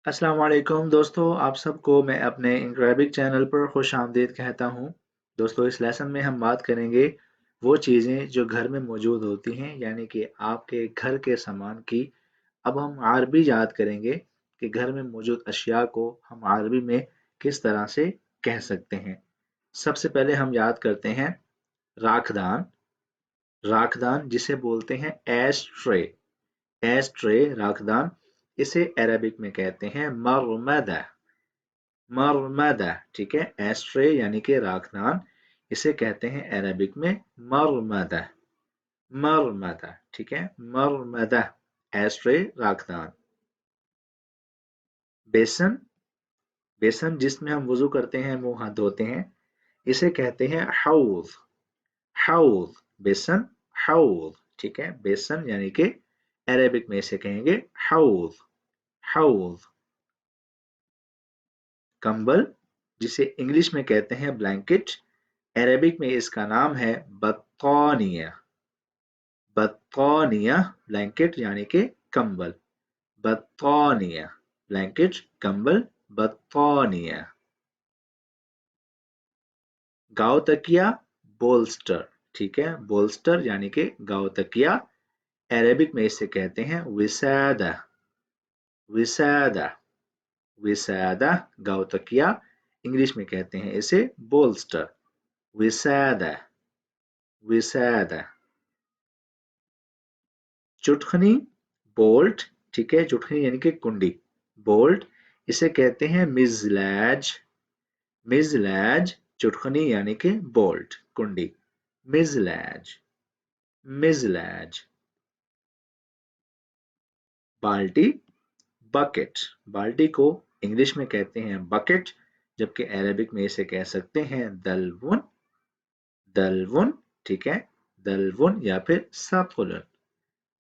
अस्सलाम वालेकुम दोस्तों, आप सबको मैं अपने अरबिक चैनल पर खुश आमदीद कहता हूँ। दोस्तों, इस लेसन में हम बात करेंगे वो चीज़ें जो घर में मौजूद होती हैं, यानी कि आपके घर के सामान की। अब हम अरबी याद करेंगे कि घर में मौजूद अशिया को हम अरबी में किस तरह से कह सकते हैं। सबसे पहले हम याद करते हैं राखदान। राखदान जिसे बोलते हैं एश ट्रे। एश ट्रे राखदान, इसे अरबिक में कहते हैं मरमदा। मरमदा, ठीक है। एस्ट्रे यानी कि राखदान, इसे कहते हैं अरबिक में मरमदा। मरमदा, ठीक है। मरमदा, एस्ट्रे राखदान। बेसन, बेसन जिसमें हम वजू करते हैं, मुंह हाथ धोते हैं, इसे कहते हैं हौज। हौज, बेसन, हौज, ठीक है। बेसन यानी कि अरबिक में इसे कहेंगे हौज। हौज। कंबल जिसे इंग्लिश में कहते हैं ब्लैंकेट, अरबिक में इसका नाम है बत्तानिया। बत्तानिया, ब्लैंकेट यानी कि कंबल। बत्तानिया, ब्लैंकेट, कंबल, बत्तानिया। गाव तकिया, बोल्स्टर, ठीक है। बोल्स्टर यानी कि गाव तकिया, अरबिक में इसे कहते हैं विसादा। विसादा, विसादा, गाव तकिया, इंग्लिश में कहते हैं इसे बोल्स्टर। विसादा, विसादा। चुटखनी, बोल्ट, ठीक है। चुटखनी यानी कि कुंडी, बोल्ट, इसे कहते हैं मिजलैज। मिजलैज, चुटखनी यानी कि बोल्ट, कुंडी। मिजलैज, मिजलैज। बाल्टी, बकेट, बाल्टी को इंग्लिश में कहते हैं बकेट, जबकि अरबिक में इसे कह सकते हैं दलवुन। दलवुन, ठीक है। दलवुन या फिर सतुलन।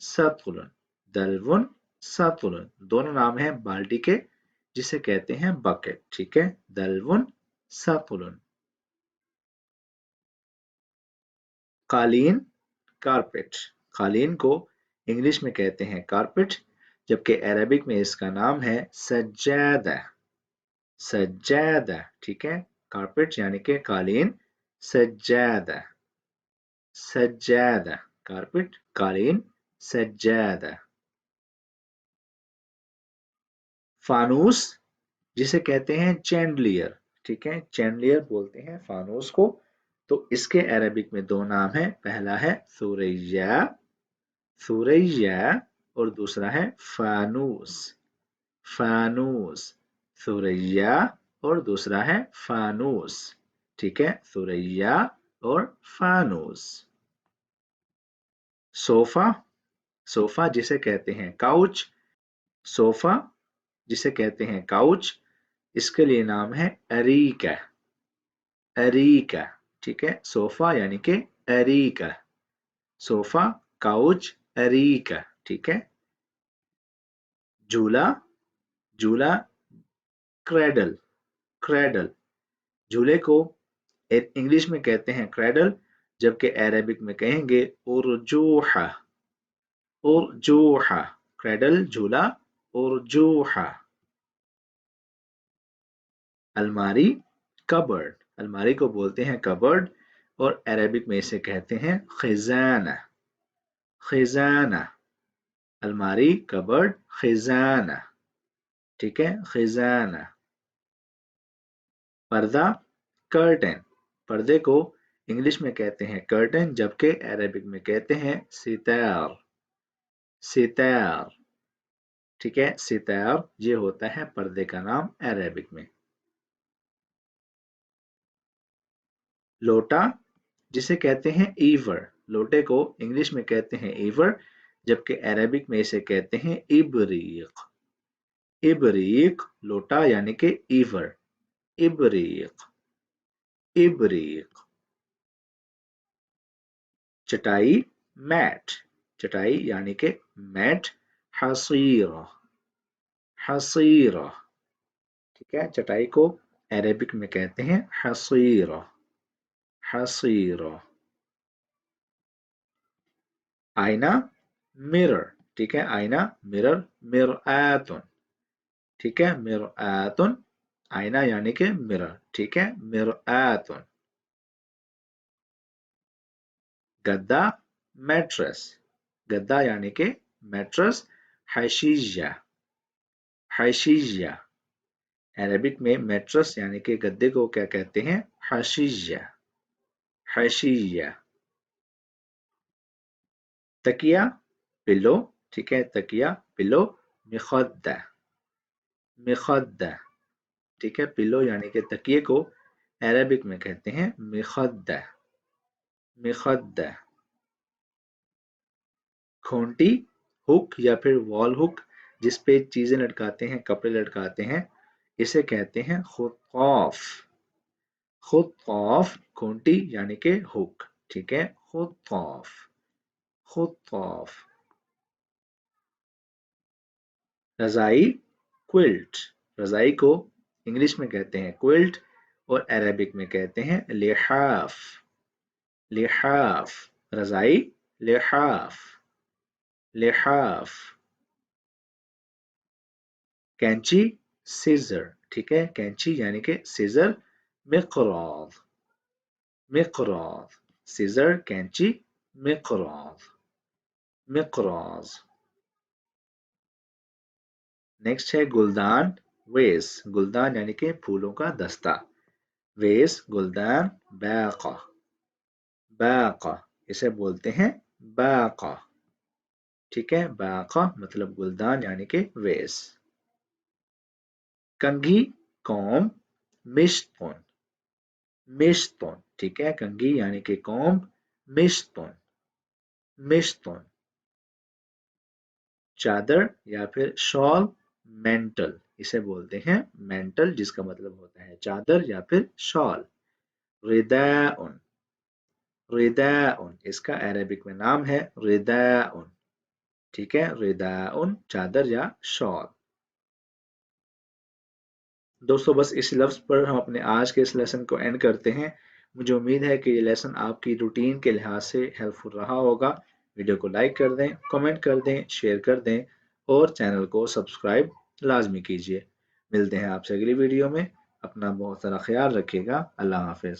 सतुलन, दलवुन, सतुलन, दोनों नाम हैं बाल्टी के, जिसे कहते हैं बकेट, ठीक है। दलवुन, सतुलन। कालीन, कारपेट, कालीन को इंग्लिश में कहते हैं कारपेट, जबकि अरबिक में इसका नाम है सज्जादा। सज्जादा, ठीक है। कारपेट यानी कि कालीन, सज्जादा। सज्जादा, कारपेट, कालीन, सज्जादा। फानूस जिसे कहते हैं चैंडलियर, ठीक है। चैंडलियर बोलते हैं फानूस को। तो इसके अरबिक में दो नाम है, पहला है सुरैया, सुरैया, और दूसरा है फानूस। फानूस, सुरैया, और दूसरा है फानूस, ठीक है। सुरैया और फानूस। सोफा, सोफा जिसे कहते हैं काउच। सोफा जिसे कहते हैं काउच, इसके लिए नाम है अरीका। अरीका, ठीक है। सोफा यानी कि अरीका। सोफा, काउच, अरीका, ठीक है। झूला, झूला, क्रेडल, क्रेडल, झूले को इंग्लिश में कहते हैं क्रेडल, जबकि अरबिक में कहेंगे उर्जूहा। उर्जूहा, क्रेडल, झूला, उर्जूहा। अलमारी, कबर्ड, अलमारी को बोलते हैं कबर्ड, और अरबिक में इसे कहते हैं खजाना। खजाना, अलमारी, कबर्ड, खजाना, ठीक है। खजाना। पर्दा, कर्टन, पर्दे को इंग्लिश में कहते हैं कर्टन, जबकि अरबिक में कहते हैं सितार। सितार, ठीक है। सितार, ये होता है पर्दे का नाम अरबिक में। लोटा जिसे कहते हैं ईवर, लोटे को इंग्लिश में कहते हैं ईवर, जबकि अरबिक में इसे कहते हैं इबरीक। इबरीक, लोटा यानी कि ईवर। इबरीक, इबरीक। चटाई, मैट, चटाई यानी कि मैट। हसीरा, हसीरा, ठीक है। चटाई को अरबिक में कहते हैं हसीरा। हसीरा। आईना, मिरर, ठीक है। आईना, मिरर, मिरआतुन। ٹھیک ہے، مرآتن آئینہ یعنی کہ مرر، ٹھیک ہے، مرآتن. گدا میٹرس، گدا یعنی کہ میٹرس. حشیشہ، حشیشہ. عربک میں میٹرس یعنی کہ گدے کو کیا کہتے ہیں؟ حشیشہ، حشیشہ. تکیہ پلو، ٹھیک ہے، تکیہ پلو. مخدہ، مخدہ. ٹھیک ہے، پلو یعنی کہ تکیے کو عربک میں کہتے ہیں مخدہ، مخدہ. کھونٹی ہک یا پھر وال ہک، جس پہ چیزیں لٹکاتے ہیں، کپڑے لٹکاتے ہیں، اسے کہتے ہیں خطاف. خطاف کھونٹی یعنی کہ ہک، ٹھیک ہے، خطاف، خطاف. رضائی کوئلٹ، رضائی کو انگلش میں کہتے ہیں کوئلٹ اور عربک میں کہتے ہیں لحاف، لحاف. رضائی لحاف، لحاف. کینچی سیزر، ٹھیک ہے، کینچی یعنی کہ سیزر. مقراض، مقراض. سیزر کینچی، مقراض، مقراض. نیکسٹ ہے گلدان ویس، گلدان یعنی کہ پھولوں کا دستہ. ویس گلدان. باقہ، باقہ اسے بولتے ہیں باقہ، ٹھیک ہے، باقہ مطلب گلدان یعنی کہ ویس. کنگھی کوم. مشتون، مشتون. ٹھیک ہے، کنگھی یعنی کہ کوم. مشتون، مشتون. چادر یا پھر شال. مینٹل اسے بولتے ہیں مینٹل، جس کا مطلب ہوتا ہے چادر یا پھر شال. رداء، رداء اس کا عربک میں نام ہے رداء، ٹھیک ہے، رداء چادر یا شال. دوستو بس اس لفظ پر ہم اپنے آج کے اس لیسن کو اینڈ کرتے ہیں. مجھے امید ہے کہ یہ لیسن آپ کی روٹین کے لحاظ سے ہیلپ فل رہا ہوگا. ویڈیو کو لائک کر دیں، کمنٹ کر دیں، شیئر کر دیں اور چینل کو سبسکرائب لازمی کیجیے. ملتے ہیں آپ سے اگلی ویڈیو میں. اپنا بہت سارا خیال رکھیے گا. اللہ حافظ.